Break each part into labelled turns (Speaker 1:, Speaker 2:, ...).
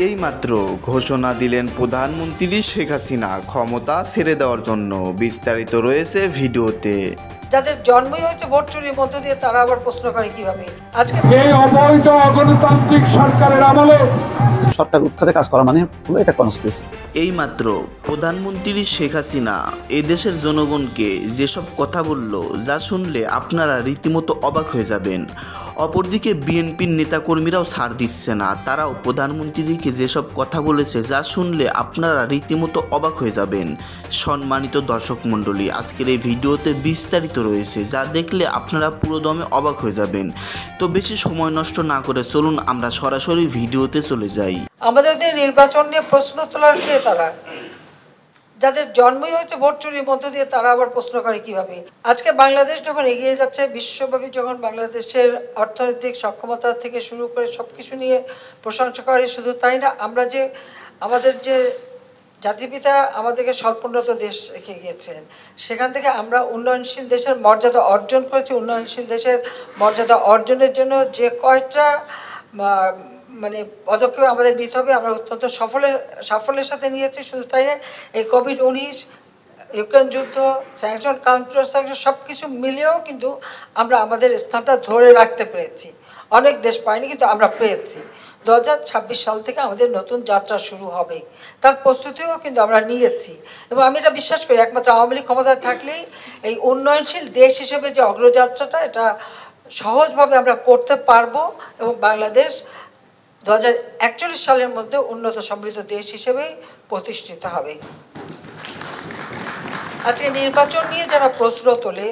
Speaker 1: এইমাত্র ঘোষণা দিলেন প্রধানমন্ত্রী শেখ হাসিনা ক্ষমতা ছেড়ে দেওয়ার জন্য। বিস্তারিত রয়েছে ভিডিওতে।
Speaker 2: যাদের জন্মই হয়েছে ভোট চুরির মধ্য দিয়ে তারা আবার প্রশ্ন করে কিভাবে আজকে
Speaker 3: এই অবৈধ অগণতান্ত্রিক সরকারের আমলে
Speaker 4: সরকার উৎখাতে কাজ করা মানে হলো এটা কনস্পিরেসি।
Speaker 1: এইমাত্র প্রধানমন্ত্রী শেখ হাসিনা এদেশের জনগণকে যেসব কথা বলল, যা শুনলে আপনারা রীতিমতো অবাক হয়ে যাবেন। অপরদিকে বিএনপির নেতাকর্মীরাও ছাড় দিচ্ছে না, তারাও প্রধানমন্ত্রীকে যেসব কথা বলেছে, যা শুনলে আপনারা রীতিমতো অবাক হয়ে যাবেন। সম্মানিত দর্শক মণ্ডলী, আজকের এই ভিডিওতে বিস্তারিত রয়েছে, যা দেখলে আপনারা পুরোদমে অবাক হয়ে যাবেন। তো বেশি সময় নষ্ট না করে চলুন আমরা সরাসরি ভিডিওতে চলে যাই।
Speaker 2: আমাদের নির্বাচন নিয়ে প্রশ্ন তোলার কে তারা? যাদের জন্মই হয়েছে ভোট চুরির মধ্য দিয়ে তারা আবার প্রশ্ন করে কিভাবে? আজকে বাংলাদেশ যখন এগিয়ে যাচ্ছে, বিশ্বব্যাপী যখন বাংলাদেশের অর্থনৈতিক সক্ষমতা থেকে শুরু করে সব কিছু নিয়ে প্রশংসা করে, শুধু তাই না, আমরা যে আমাদের যে জাতিপিতা আমাদেরকে স্বল্পোন্নত দেশ রেখে গিয়েছেন, সেখান থেকে আমরা উন্নয়নশীল দেশের মর্যাদা অর্জন করেছি। উন্নয়নশীল দেশের মর্যাদা অর্জনের জন্য যে কয়টা মানে পদক্ষেপ আমাদের নিতে হবে, আমরা অত্যন্ত সাফল্যের সাথে নিয়েছি। শুধু তাই না, এই কোভিড-19, ইউক্রেন যুদ্ধ, স্যাংশন, কাউন্টার স্যাংশন সব কিছু মিলিয়েও কিন্তু আমরা আমাদের স্থানটা ধরে রাখতে পেরেছি। অনেক দেশ পায়নি, কিন্তু আমরা পেয়েছি। 2026 সাল থেকে আমাদের নতুন যাত্রা শুরু হবে, তার প্রস্তুতিও কিন্তু আমরা নিয়েছি। এবং আমি এটা বিশ্বাস করি, একমাত্র আওয়ামী লীগ ক্ষমতায় থাকলেই এই উন্নয়নশীল দেশ হিসেবে যে অগ্রযাত্রাটা, এটা সহজভাবে আমরা করতে পারবো এবং বাংলাদেশ 2041 সালের মধ্যে উন্নত সমৃদ্ধ দেশ হিসেবেই প্রতিষ্ঠিত হবে। আজকে নির্বাচন নিয়ে যারা প্রশ্ন তোলে,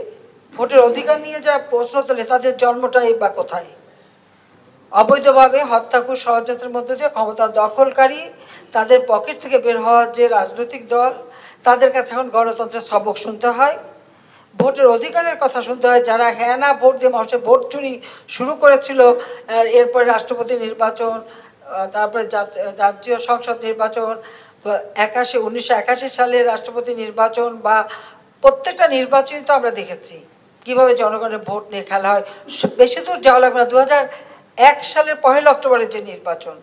Speaker 2: ভোটের অধিকার নিয়ে যারা প্রশ্ন তোলে, তাদের জন্মটাই বা কোথায়? অবৈধভাবে হত্যাকুর ষড়যন্ত্রের মধ্য দিয়ে ক্ষমতা দখলকারী, তাদের পকেট থেকে বের হওয়ার যে রাজনৈতিক দল, তাদের কাছে এখন গণতন্ত্রের সবক শুনতে হয়, ভোটের অধিকারের কথা শুনতে হয়। যারা হ্যাঁ না ভোট দিয়ে মানুষের ভোট চুরি শুরু করেছিল, আর এরপরে রাষ্ট্রপতি নির্বাচন, তারপরে জাতীয় সংসদ নির্বাচন, 1981 সালে রাষ্ট্রপতি নির্বাচন, বা প্রত্যেকটা নির্বাচনই তো আমরা দেখেছি কীভাবে জনগণের ভোট নিয়ে খেলা হয়। বেশি দূর যাওয়া লাগবে না, 2001 সালের 1 অক্টোবরের যে নির্বাচন,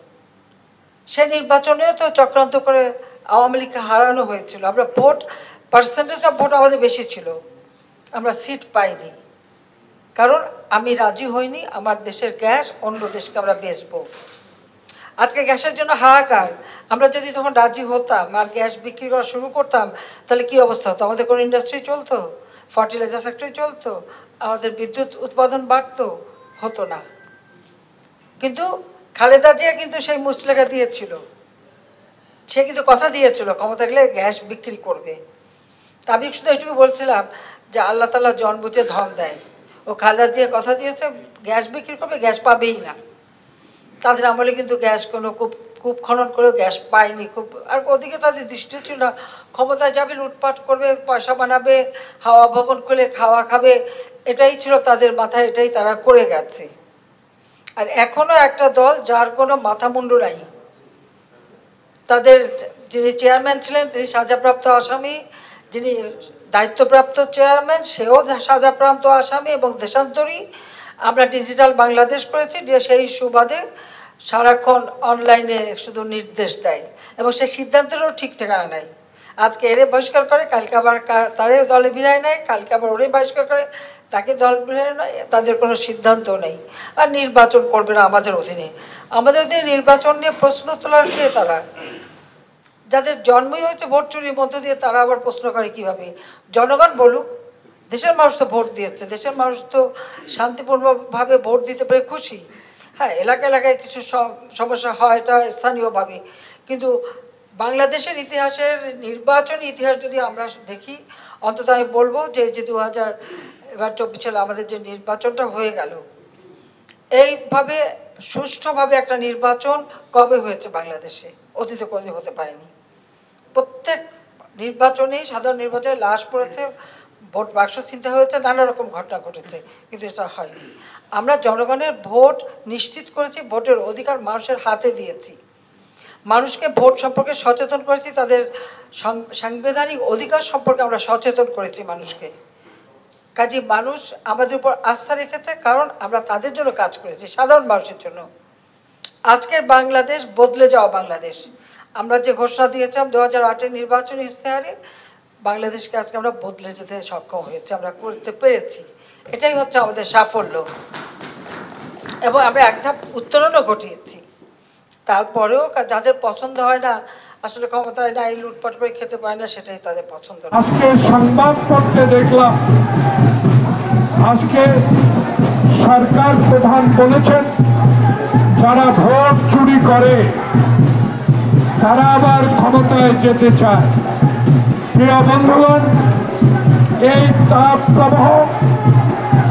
Speaker 2: সেই নির্বাচনেও তো চক্রান্ত করে আওয়ামী লীগকে হারানো হয়েছিল। আমরা ভোট, পার্সেন্টেজ অফ ভোট আমাদের বেশি ছিল, আমরা সিট পাইনি, কারণ আমি রাজি হইনি আমার দেশের গ্যাস অন্য দেশকে আমরা বেচবো। আজকে গ্যাসের জন্য হাহাকার। আমরা যদি তখন রাজি হতাম আর গ্যাস বিক্রি করা শুরু করতাম, তাহলে কি অবস্থা হতো? আমাদের কোনো ইন্ডাস্ট্রি চলতো? ফার্টিলাইজার ফ্যাক্টরি চলতো? আমাদের বিদ্যুৎ উৎপাদন বাড়তো? হতো না। কিন্তু খালেদা জিয়া কিন্তু সেই মুচলেখা দিয়েছিল, সে কিন্তু কথা দিয়েছিল ক্ষমতা গেলে গ্যাস বিক্রি করবে। তা আমি শুধু এইটুকু বলছিলাম যে আল্লাহ তাআলা জন বুঝে ধন দেয়। ও খালেদা জিয়া কথা দিয়েছে গ্যাস বিক্রি করবে, গ্যাস পাবেই না। তাদের আমলে কিন্তু গ্যাস কোনো কূপ খনন করেও গ্যাস পায়নি। আর ওদিকে তাদের দৃষ্টি ছিল না, ক্ষমতায় যাবে, লুটপাট করবে, পয়সা বানাবে, হাওয়া ভবন খুলে খাওয়া খাবে, এটাই ছিল তাদের মাথায়, এটাই তারা করে গেছে। আর এখনও একটা দল যার কোনো মাথা মুন্ডু নাই। তাদের যিনি চেয়ারম্যান ছিলেন তিনি সাজাপ্রাপ্ত আসামি, যিনি দায়িত্বপ্রাপ্ত চেয়ারম্যান সেও সাজাপ্রাপ্ত আসামি এবং দেশান্তরী। আমরা ডিজিটাল বাংলাদেশ করেছি, যে সেই সুবাদে সারাক্ষণ অনলাইনে শুধু নির্দেশ দেয় এবং সেই সিদ্ধান্তেরও ঠিক ঠিকানা নাই। আজকে এরে বহিষ্কার করে, কালকে আবার তারে দলে বিদায় নেয়, কালকে আবার ওরে বহিষ্কার করে, তাকে দল বিদায় নেয়। তাদের কোনো সিদ্ধান্ত নেই। আর নির্বাচন করবে না আমাদের অধীনে। আমাদের অধীনে নির্বাচন নিয়ে প্রশ্ন তোলার কে তারা? যাদের জন্মই হয়েছে ভোট চুরির মধ্য দিয়ে তারা আবার প্রশ্ন করে কিভাবে? জনগণ বলুক। দেশের মানুষ তো ভোট দিয়েছে, দেশের মানুষ তো শান্তিপূর্ণভাবে ভোট দিতে পেরে খুশি। হ্যাঁ, এলাকায় কিছু সমস্যা হয়, এটা স্থানীয়ভাবে, কিন্তু বাংলাদেশের ইতিহাসের নির্বাচনী ইতিহাস যদি আমরা দেখি, অন্তত আমি বলবো যে 2024 সালে আমাদের যে নির্বাচনটা হয়ে গেল, এইভাবে সুষ্ঠুভাবে একটা নির্বাচন কবে হয়েছে বাংলাদেশে? অতীতে কোনোদিন হতে পারেনি। প্রত্যেক নির্বাচনেই, সাধারণ নির্বাচনে লাশ পড়েছে, ভোট বাক্স ছিনতে হয়েছে, নানা রকম ঘটনা ঘটেছে, কিন্তু এটা হয়নি। আমরা জনগণের ভোট নিশ্চিত করেছি, ভোটের অধিকার মানুষের হাতে দিয়েছি, মানুষকে ভোট সম্পর্কে সচেতন করেছি, তাদের সাংবিধানিক অধিকার সম্পর্কে আমরা সচেতন করেছি মানুষকে। কাজে মানুষ আমাদের উপর আস্থা রেখেছে, কারণ আমরা তাদের জন্য কাজ করেছি, সাধারণ মানুষের জন্য। আজকের বাংলাদেশ বদলে যাওয়া বাংলাদেশ। আমরা যে ঘোষণা দিয়েছিলাম 2008-এর নির্বাচনী ইশতেহারে, বাংলাদেশকে আজকে আমরা বদলে যেতে সক্ষম হয়েছি, আমরা করতে পেরেছি। এটাই হচ্ছে আমাদের সাফল্য, এবং আমরা এক ধাপ উত্তরণও ঘটিয়েছি। তারপরেও যাদের পছন্দ হয় না, আসলে ক্ষমতায় নাই, লুটপাট করে খেতে পারে না, সেটাই তাদের পছন্দ।
Speaker 3: আজকে সংবাদপত্রে দেখলাম, আজকে সরকার প্রধান বলেছেন যারা ভোট চুরি করে তারা আবার ক্ষমতায় যেতে চায়। প্রিয় বন্ধুগণ, এই তাপ প্রবাহ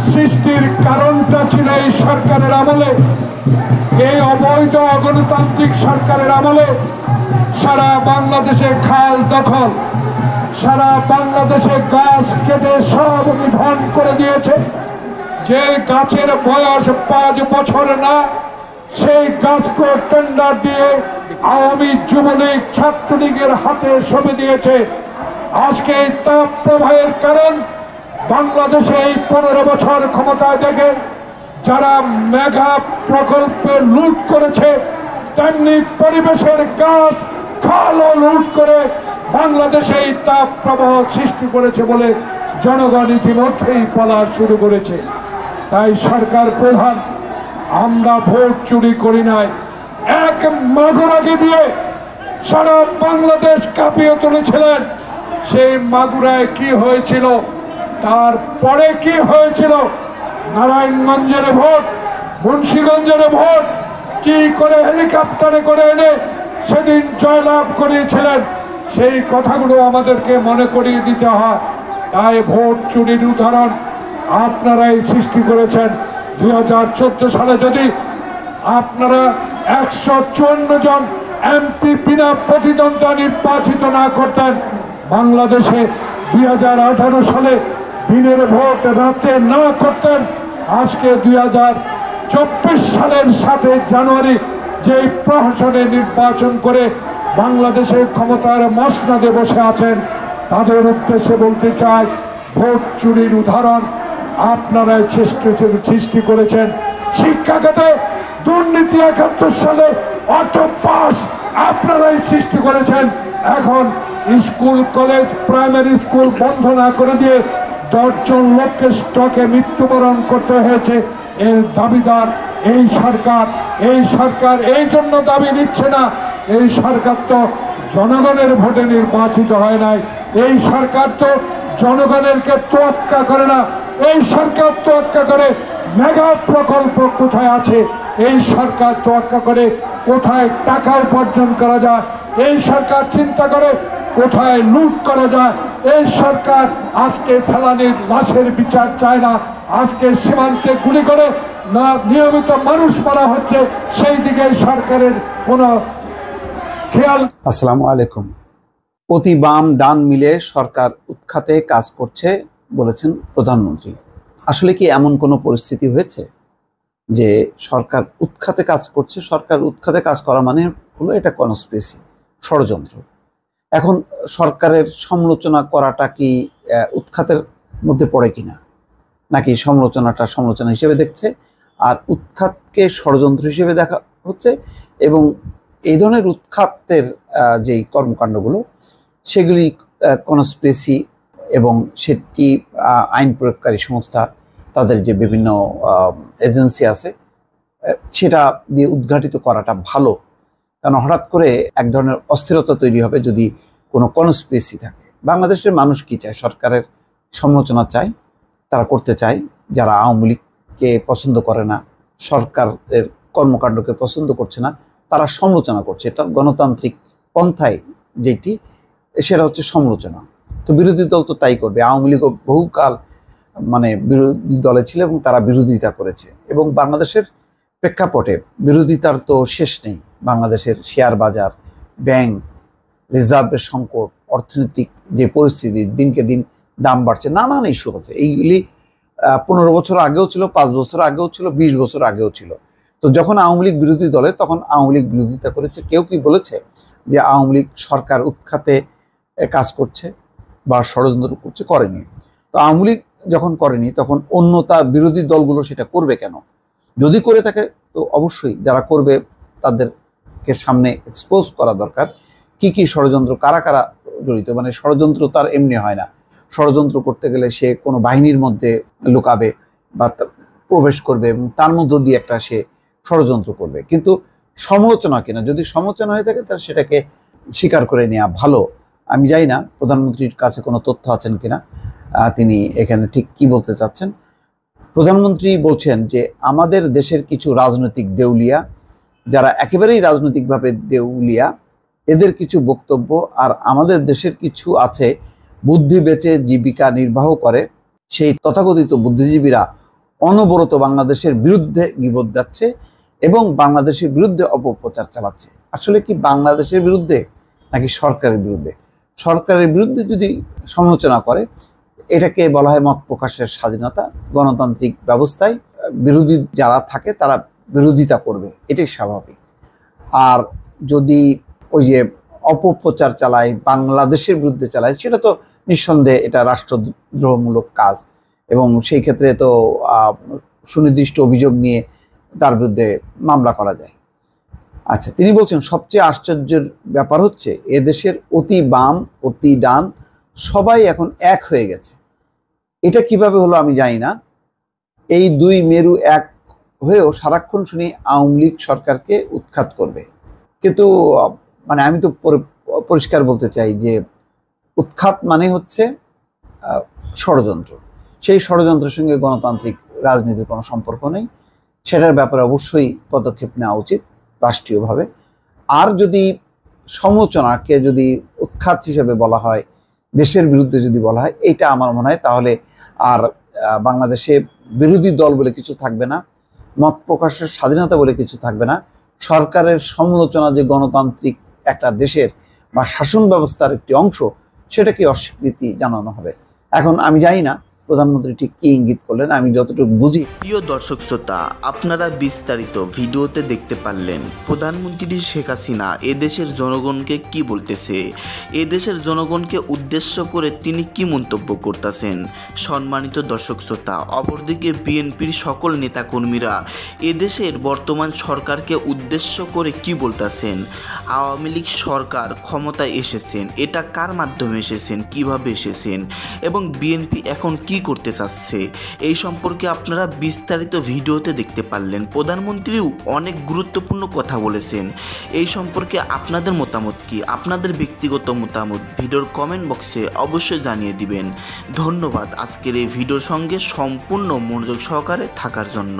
Speaker 3: সৃষ্টির কারণটা ছিল এই সরকারের আমলে, এই অবৈধ অগণতান্ত্রিক সরকারের আমলে সারা বাংলাদেশে খাল দখল, সারা বাংলাদেশে গাছ কেটে সব নিধন করে দিয়েছে। যে গাছের বয়স 5 বছর না, সেই গাছকে টেন্ডার দিয়ে আওয়ামী যুবলীগ ছাত্রলীগের হাতে সঁপে দিয়েছে। আজকে এই তাপ প্রবাহের কারণ বাংলাদেশে এই 15 বছর ক্ষমতায় দেখে যারা মেগা প্রকল্পে লুট করেছে, তেমনি পরিবেশের গাছ খালও লুট করে বাংলাদেশে এই তাপ প্রবাহ সৃষ্টি করেছে বলে জনগণ ইতিমধ্যেই বলা শুরু করেছে। তাই সরকার প্রধান, আমরা ভোট চুরি করি নাই, এক মাগুরাকে দিয়ে সারা বাংলাদেশ কাঁপিয়ে তুলেছিলেন। সেই মাগুরায় কি হয়েছিল, তারপরে কি হয়েছিল, নারায়ণগঞ্জের ভোট, মুন্সিগঞ্জের ভোট কি করে হেলিকপ্টারে করে এনে সেদিন জয়লাভ করিয়েছিলেন, সেই কথাগুলো আমাদেরকে মনে করিয়ে দিতে হয়। তাই ভোট চুরির উদাহরণ আপনারাই সৃষ্টি করেছেন। 2014 সালে যদি আপনারা 154 জন এমপি বিনা প্রতিদ্বন্দ্বিতা নির্বাচিত না করতেন, বাংলাদেশে 2018 সালে দিনের ভোট রাতে না করতেন, আজকে 2024 সালের 7 জানুয়ারি যেই প্রহসনে নির্বাচন করে বাংলাদেশের ক্ষমতার মসনদে বসে আছেন, তাদের উদ্দেশ্যে বলতে চাই, ভোট চুরির উদাহরণ আপনারাই সৃষ্টি করেছেন। শিক্ষা খাতে দুর্নীতি 71 সালে অটো পাস আপনারাই সৃষ্টি করেছেন। এখন স্কুল কলেজ প্রাইমারি স্কুল বন্ধ না করে দিয়ে 10 জন লোককে স্টকে মৃত্যুবরণ করতে হয়েছে। এর দাবিদার এই সরকার। এই সরকার এই জন্য দাবি নিচ্ছে না, এই সরকার তো জনগণের ভোটে নির্বাচিত হয় নাই। এই সরকার তো জনগণেরকে তোয়াক্কা করে না। এই সরকার তোয়াক্কা করে মেগা প্রকল্প কোথায় আছে, এই সরকার তোয়াক্কা করে কোথায় টাকা উপার্জন করা যায়, এই সরকার চিন্তা করে কোথায় লুট করা যায়। এই সরকার আজকে ফেলানির লাশের বিচার চায় না, আজকে সীমান্তে গুলি করে না নিয়মিত মানুষ মারা হচ্ছে, সেই দিকে সরকারের কোনো খেয়াল।
Speaker 4: আসসালামু আলাইকুম। অতি বাম ডান মিলে সরকার উৎখাতে কাজ করছে বলেছেন প্রধানমন্ত্রী। আসলে কি এমন কোনো পরিস্থিতি হয়েছে যে সরকার উৎখাতে কাজ করছে? সরকার উৎখাতে কাজ করা মানে হলো এটা কনস্পিরেসি, ষড়যন্ত্র। এখন সরকারের সমালোচনা করাটা কি উৎখাতের মধ্যে পড়ে কিনা, নাকি সমালোচনাটা সমালোচনা হিসেবে দেখছে আর উৎখাতকে ষড়যন্ত্র হিসেবে দেখা হচ্ছে? এবং এই ধরনের উৎখাতের যেই কর্মকাণ্ডগুলো সেগুলি কনস্পিরেসি, এবং সেটি আইন প্রয়োগকারী সংস্থা, তাদের যে বিভিন্ন এজেন্সি আছে, সেটা দিয়ে উদ্ঘাটিত করাটা ভালো। কারণ হঠাৎ করে এক ধরনের অস্থিরতা তৈরি হবে যদি কোনো কনস্পিরেসি থাকে। বাংলাদেশের মানুষ কি চায়? সরকারের সমালোচনা চায়, তারা করতে চায়। যারা আওয়ামী লীগকে পছন্দ করে না, সরকারের কর্মকাণ্ডকে পছন্দ করছে না, তারা সমালোচনা করছে। এটা গণতান্ত্রিক পন্থায় যেটি, সেটা হচ্ছে সমালোচনা। তো বিরোধী দল তো তাই করবে। আওয়ামী লীগও বহুকাল বিরোধী দলে ছিল এবং তারা বিরোধিতা করেছে। এবং বাংলাদেশের প্রেক্ষাপটে বিরোধিতার তো শেষ নেই। বাংলাদেশের শেয়ার বাজার, ব্যাংক, রিজার্ভের সংকট, অর্থনৈতিক যে পরিস্থিতি, দিনকে দিন দাম বাড়ছে, নানান ইস্যু আছে। এইগুলি 15 বছর আগেও ছিল, 5 বছর আগেও ছিল, 20 বছর আগেও ছিল। তো যখন আওয়ামী লীগ বিরোধী দলে, তখন আওয়ামী লীগ বিরোধিতা করেছে। কেউ কি বলেছে যে আওয়ামী লীগ সরকার উৎখাতে কাজ করছে বা ষড়যন্ত্র করছে? করেনি। তো আওয়ামী লীগ যখন করেনি, তখন অন্য তার বিরোধী দলগুলো সেটা করবে কেন? যদি করে থাকে তো অবশ্যই যারা করবে তাদেরকে সামনে এক্সপোজ করা দরকার। কি কি ষড়যন্ত্র, কারা কারা জড়িত। মানে ষড়যন্ত্র তার এমনি হয় না, ষড়যন্ত্র করতে গেলে সে কোনো বাহিনীর মধ্যে লুকাবে বা প্রবেশ করবে এবং তার মধ্য দিয়ে একটা সে ষড়যন্ত্র করবে। কিন্তু সমালোচনা কিনা, যদি সমালোচনা হয়ে থাকে তাহলে সেটাকে স্বীকার করে নেওয়া ভালো। আমি জানি না প্রধানমন্ত্রীর কাছে কোনো তথ্য আছেন কিনা, তিনি এখানে ঠিক কি বলতে চাচ্ছেন। প্রধানমন্ত্রী বলছেন যে আমাদের দেশের কিছু রাজনৈতিক দেউলিয়া, যারা একেবারেই রাজনৈতিকভাবে দেউলিয়া, এদের কিছু বক্তব্য, আর আমাদের দেশের কিছু আছে বুদ্ধি বেচে জীবিকা নির্বাহ করে, সেই তথাকথিত বুদ্ধিজীবীরা অনবরত বাংলাদেশের বিরুদ্ধে গীবত গাচ্ছে এবং বাংলাদেশের বিরুদ্ধে অপপ্রচার চালাচ্ছে। আসলে কি বাংলাদেশের বিরুদ্ধে নাকি সরকারের বিরুদ্ধে? সরকারের বিরুদ্ধে যদি সমালোচনা করে, এটাকে বলা হয় মত প্রকাশের স্বাধীনতা। গণতান্ত্রিক ব্যবস্থায় বিরোধী যারা থাকে তারা বিরোধিতা করবে, এটাই স্বাভাবিক। আর যদি ওই যে অপপ্রচার চালায়, বাংলাদেশের বিরুদ্ধে চালায়, সেটা তো নিঃসন্দেহে এটা রাষ্ট্রদ্রোহমূলক কাজ এবং সেই ক্ষেত্রে তো সুনির্দিষ্ট অভিযোগ নিয়ে তার বিরুদ্ধে মামলা করা যায়। আচ্ছা, তিনি বলছেন সবচেয়ে আশ্চর্যের ব্যাপার হচ্ছে এদেশের অতি বাম অতি ডান সবাই এখন এক হয়ে গেছে। এটা কিভাবে হলো আমি জানি না। এই দুই মেরু এক হয়েও সারাক্ষণ শুনি আওয়ামী লীগ সরকারকে উৎখাত করবে। কিন্তু মানে আমি তো পরিষ্কার বলতে চাই যে উৎখাত মানে হচ্ছে ষড়যন্ত্র। সেই ষড়যন্ত্রের সঙ্গে গণতান্ত্রিক রাজনীতির কোনো সম্পর্ক নেই। সেটার ব্যাপারে অবশ্যই পদক্ষেপ নেওয়া উচিত রাষ্ট্রীয়ভাবে। আর যদি সমালোচনাকে যদি উৎখাত হিসেবে বলা হয়, দেশের বিরুদ্ধে যদি বলা হয়, এইটা আমার মনে হয় তাহলে আর বাংলাদেশে বিরোধী দল বলে কিছু থাকবে না, মত প্রকাশের স্বাধীনতা বলে কিছু থাকবে না। সরকারের সমালোচনা যে গণতান্ত্রিক একটা দেশের বা শাসন ব্যবস্থার একটি অংশ, সেটাকে অস্বীকৃতি জানানো হবে। এখন আমি জানি না প্রধানমন্ত্রী ঠিক কি ইঙ্গিত করলেন, আমি যতটুকু বুঝি।
Speaker 1: প্রিয় দর্শক শ্রোতা, আপনারা বিস্তারিত ভিডিওতে দেখতে পারলেন প্রধানমন্ত্রী শেখ হাসিনা এদেশের জনগণকে কি বলতেছে, এদেশের জনগণকে উদ্দেশ্য করে তিনি কি মন্তব্য করতেছেন। সম্মানিত দর্শক শ্রোতা, অপরদিকে বিএনপির সকল নেতাকর্মীরা এদেশের বর্তমান সরকারকে উদ্দেশ্য করে কি বলতেছেন। আওয়ামী লীগ সরকার ক্ষমতায় এসেছেন, এটা কার মাধ্যমে এসেছেন, কিভাবে এসেছেন এবং বিএনপি এখন কি করতে চাচ্ছে, এই সম্পর্কে আপনারা বিস্তারিত ভিডিওতে দেখতে পারলেন। প্রধানমন্ত্রীও অনেক গুরুত্বপূর্ণ কথা বলেছেন। এই সম্পর্কে আপনাদের মতামত কি, আপনাদের ব্যক্তিগত মতামত ভিডিওর কমেন্ট বক্সে অবশ্যই জানিয়ে দিবেন। ধন্যবাদ আজকের এই ভিডিওর সঙ্গে সম্পূর্ণ মনোযোগ সহকারে থাকার জন্য।